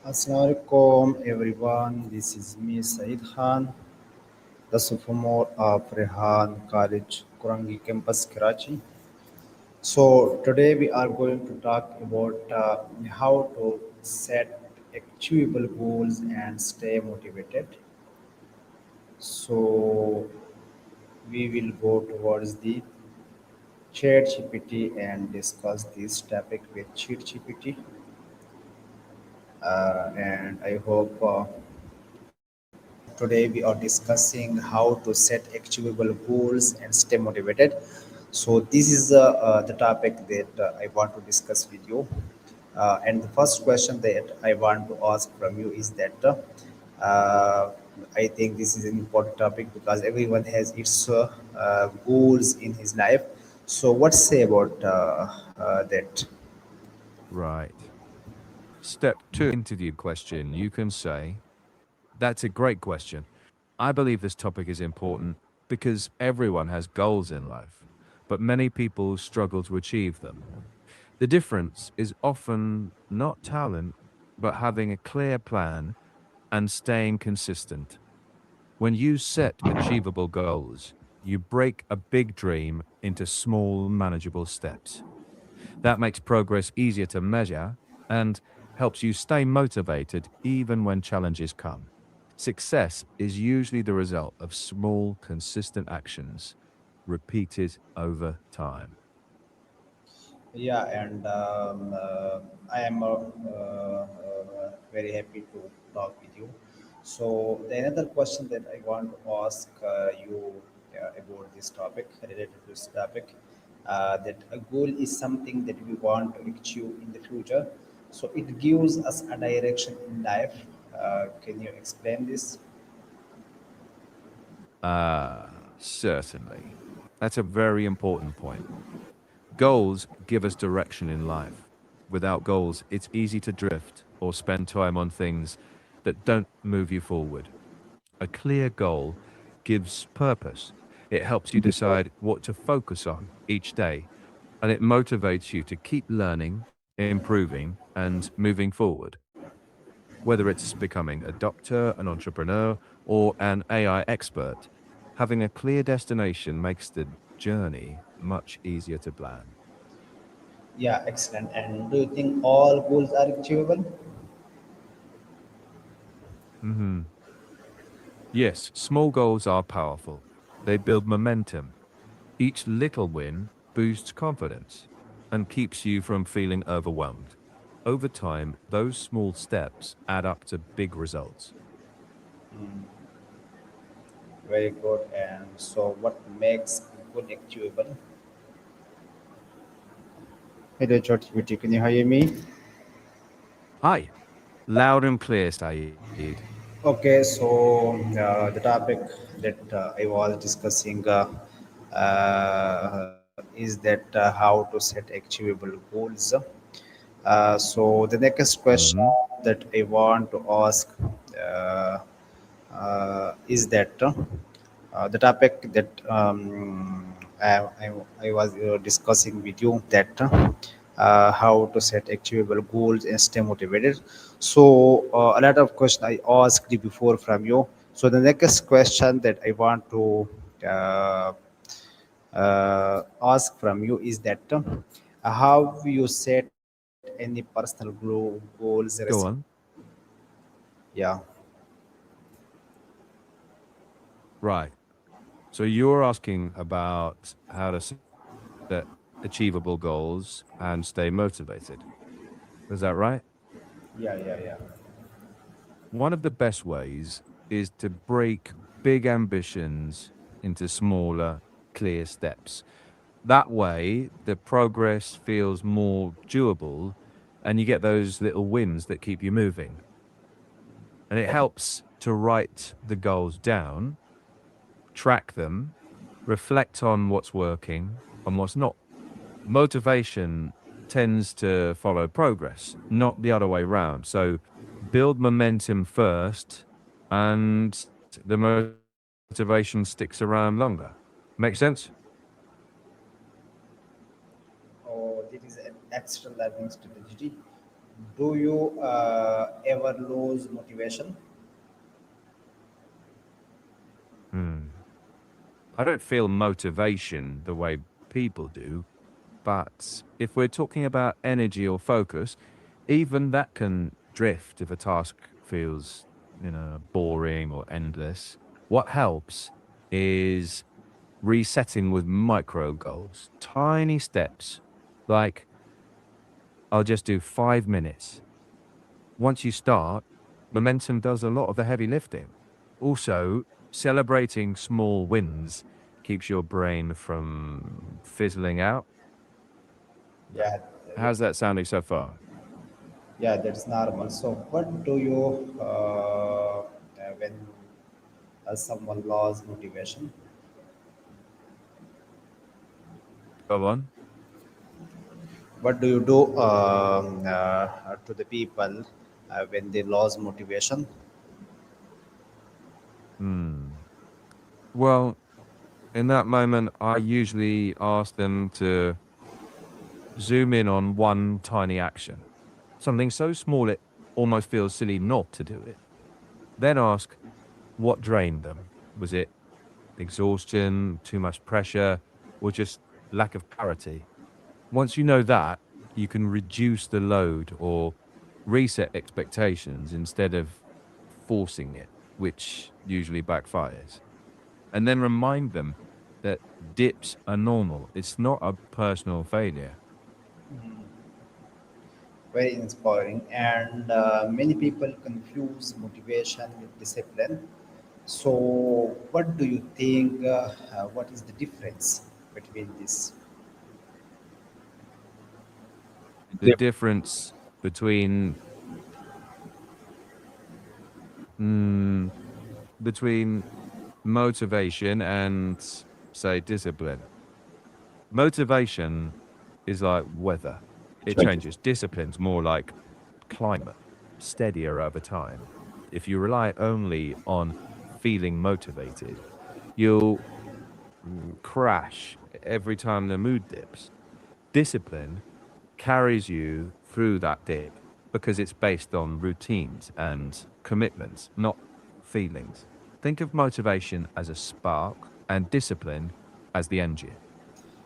Assalamualaikum everyone. This is me Said Khan, the sophomore of Rehan College, Kurangi campus, Karachi. So today we are going to talk about how to set achievable goals and stay motivated. So we will go towards the ChatGPT and discuss this topic with ChatGPT. And I hope today we are discussing how to set achievable goals and stay motivated. So this is the topic that I want to discuss with you. And the first question that I want to ask from you is that I think this is an important topic because everyone has its goals in his life. So what say about that? Right. Step two interview question. You can say, that's a great question. I believe this topic is important because everyone has goals in life, but many people struggle to achieve them. The difference is often not talent, but having a clear plan and staying consistent. When you set achievable goals, you break a big dream into small, manageable steps. That makes progress easier to measure and helps you stay motivated even when challenges come. Success is usually the result of small, consistent actions repeated over time. Yeah, and I am very happy to talk with you. So the another question that I want to ask you about this topic, related to this topic, that a goal is something that we want to achieve in the future. So it gives us a direction in life. Can you explain this? Certainly. That's a very important point. Goals give us direction in life. Without goals, it's easy to drift or spend time on things that don't move you forward. A clear goal gives purpose. It helps you decide what to focus on each day, and it motivates you to keep learning, improving, and moving forward. Whether it's becoming a doctor, an entrepreneur, or an AI expert, having a clear destination makes the journey much easier to plan. Yeah, excellent. And do you think all goals are achievable? Mhm. Yes, small goals are powerful. They build momentum. Each little win boosts confidence and keeps you from feeling overwhelmed. Over time, those small steps add up to big results. Very good. And so, what makes good achievable? Hello, ChatGPT. Can you hear me? Hi, loud and clear, Saeed. Okay, so the topic that I was discussing is that how to set achievable goals. So the next question Hmm. that I want to ask uh, is that the topic that I was discussing with you that how to set achievable goals and stay motivated. So a lot of questions I asked you before from you. So the next question that I want to uh, ask from you is that how you set any personal goals Go on. yeah. Right. So you're asking about how to set achievable goals and stay motivated. Is that right? Yeah. One of the best ways is to break big ambitions into smaller, clear steps. That way, the progress feels more doable and you get those little wins that keep you moving. And it helps to write the goals down, track them, reflect on what's working and what's not. Motivation tends to follow progress, not the other way around. So build momentum first, and the motivation sticks around longer. Make sense? Oh, this is an extra learning strategy. Do you ever lose motivation? Hmm. I don't feel motivation the way people do, but if we're talking about energy or focus, even that can drift if a task feels, boring or endless. What helps is resetting with micro goals, tiny steps. Like, I'll just do 5 minutes. Once you start, momentum does a lot of the heavy lifting. Also, celebrating small wins keeps your brain from fizzling out. Like, Yeah, how's that sounding so far? yeah, that's normal. So, what do you when someone lost motivation? Go on. What do you do to the people when they lose motivation? Hmm. Well, in that moment, I usually ask them to zoom in on one tiny action, something so small it almost feels silly not to do it. Then ask what drained them. Was it exhaustion, too much pressure, or just lack of clarity? Once you know that, you can reduce the load or reset expectations instead of forcing it, which usually backfires. And then remind them that dips are normal. It's not a personal failure. Very inspiring. And many people confuse motivation with discipline. So, what do you think? What is the difference between this? The difference between mm, between motivation and say discipline. Motivation is like weather. It changes. Discipline's more like climate, steadier over time. If you rely only on feeling motivated, you'll crash every time the mood dips. Discipline carries you through that dip because it's based on routines and commitments, not feelings. Think of motivation as a spark and discipline as the engine.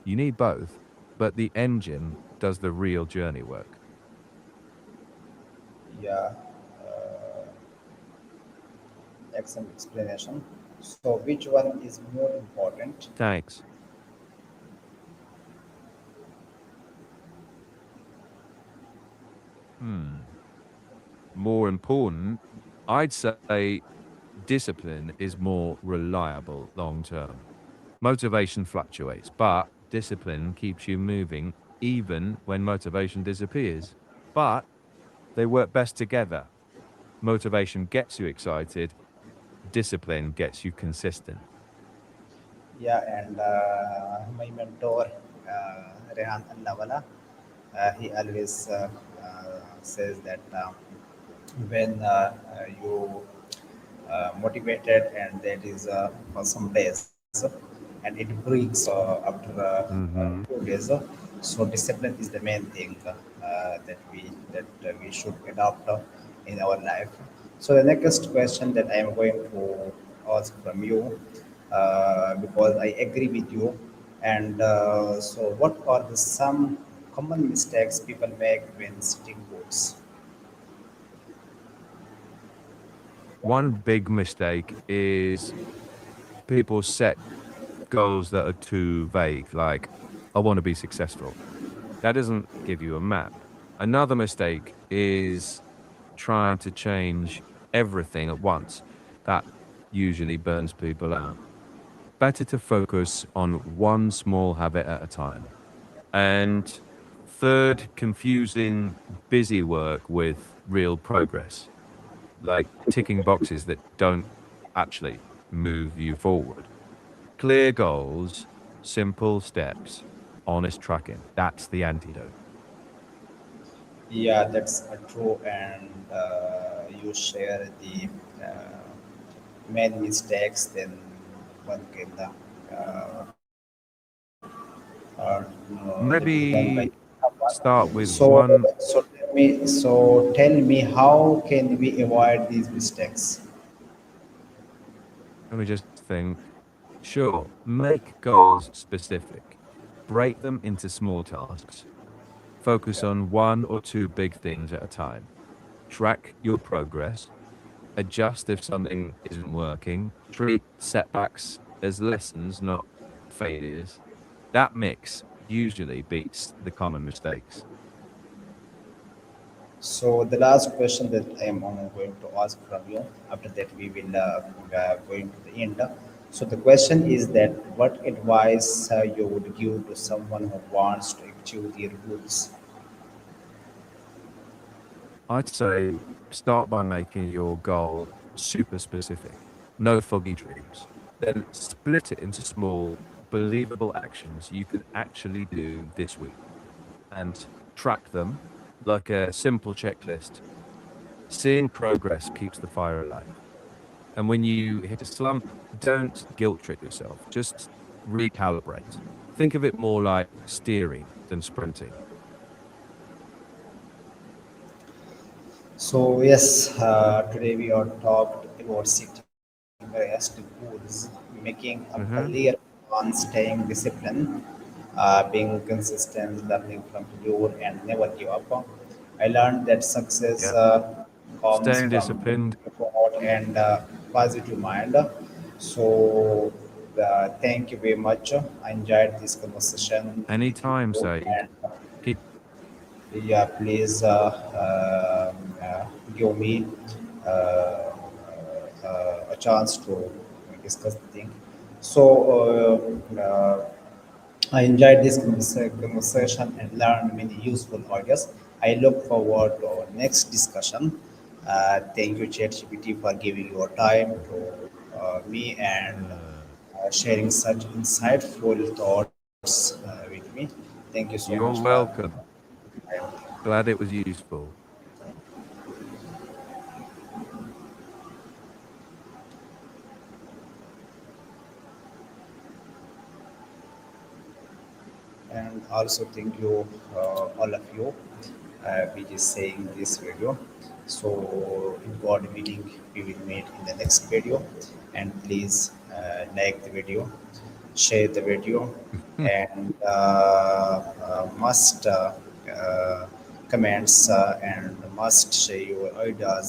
You need both, but the engine does the real journey work. Yeah, excellent explanation. So, which one is more important? Thanks. Hmm. More important, I'd say discipline is more reliable long term. Motivation fluctuates, but discipline keeps you moving even when motivation disappears. But they work best together. Motivation gets you excited, discipline gets you consistent. Yeah, and my mentor, Rehan Navala, he always says that when you motivated and that is for some days and it breaks after Hmm. 2 days. So discipline is the main thing that we should adopt in our life. So the next question that I am going to ask from you, because I agree with you, and so what are the some common mistakes people make when setting goals? One big mistake is people set goals that are too vague, like, I want to be successful. That doesn't give you a map. Another mistake is trying to change everything at once. That usually burns people out. Better to focus on one small habit at a time. And third, confusing busy work with real progress, like ticking boxes that don't actually move you forward. Clear goals, simple steps, honest tracking. That's the antidote. Yeah, that's true, and you share the main mistakes, then one can uh, that is done by Maybe someone. Start with So, one. tell me, how can we avoid these mistakes? Let me just think. Sure, make goals specific. Break them into small tasks. Focus Yeah. on one or two big things at a time. Track your progress. Adjust if something isn't working. Treat setbacks as lessons, not failures. That mix usually beats the common mistakes. So the last question that I am going to ask from you. After that, we will going to the end. So the question is that what advice you would give to someone who wants to achieve their goals? I'd say start by making your goal super specific. No foggy dreams. Then split it into small, believable actions you can actually do this week and track them like a simple checklist. Seeing progress keeps the fire alive. And when you hit a slump, don't guilt trip yourself. Just recalibrate. Think of it more like steering than sprinting. So yes, today we are talked about setting realistic goals, making a clear Hmm. plan, staying disciplined, being consistent, learning from failure, and never give up. I learned that success Yeah. comes Staying from disciplined effort and positive mind. So thank you very much. I enjoyed this conversation with anytime, you, Saeed. and Keep yeah, please give me a chance to discuss the thing. So I enjoyed this conversation and learned many useful ideas. I look forward to our next discussion. Thank you, ChatGPT, for giving your time to me and sharing such insightful thoughts with me. Thank you so much you're for welcome. time. Glad it was useful. And also thank you all of you which is saying this video. So in God willing we will meet in the next video, and please like the video, share the video, and must comments and must share your ideas